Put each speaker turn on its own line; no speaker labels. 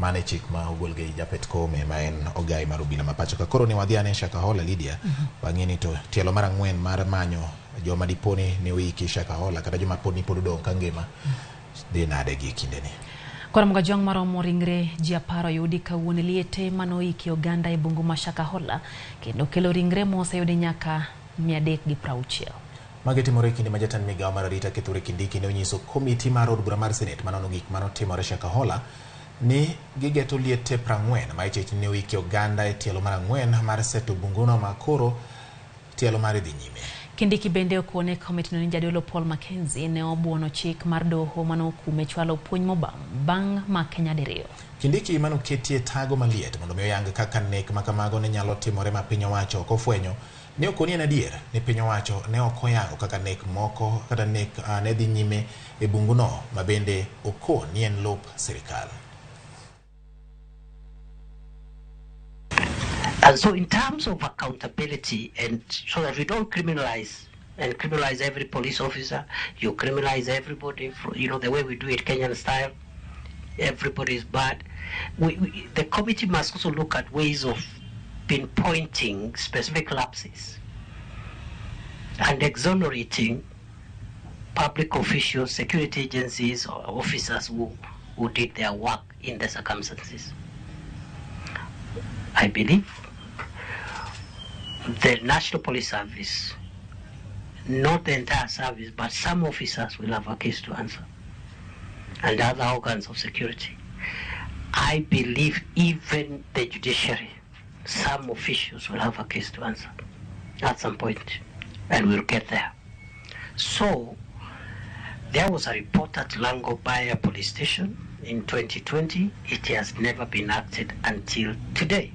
mane chik ma ogolge japet kome ma en ogai mar obila mapacho ka koro ne wadhiane Shakahola Lydia bang'e to tielo mar ang'wen mar manyo joma diponi ne oiki Shakahola kata joma pod odong' ka ngima dhi nade gi kindeni.
Kora mga jong maromo ringre ji 10 yudi kawuono liete manoiki oganda e bungu ma Shakahola kendo kelo ringre moseyudi nyaka 360.
Magi timore kinde ma jatend migawo mar arita Kithure Kindiki ne onyiso komiti mar od bura mar Senate manono gik manotimore Shakahola ni gigeto liete 40 ma ichich ne oiki oganda e tielo mar ang'wen mar seto bunguno ma koro tielo mar dhi nyime.
Kindiki bende okone komiti no ni jadolo Paul Mackenzie ne obuono chik mar doho manokume chwalo puonj bang' ma Kenya diriyo.
Kindiki manoketie tago maliet mondo mi oyang kaka nek makamago ne nyalo timore ma piny owacho ok ofwenyo ne okoni en adier ni piny owacho ne ok oyango kaka nek moko kata nek ne dhi nyime e bunguno ma bende okon ni en lop sirikal.
And so in terms of accountability, and so that we don't criminalize every police officer, you criminalize everybody, the way we do it Kenyan style, everybody is bad. The committee must also look at ways of pinpointing specific lapses and exonerating public officials, security agencies, or officers who did their work in the circumstances. I believe the National Police Service, not the entire service, but some officers will have a case to answer, and other organs of security. I believe even the judiciary, some officials will have a case to answer at some point, and we'll get there. So, there was a report at Langobaya police station in 2020. It has never been acted until today.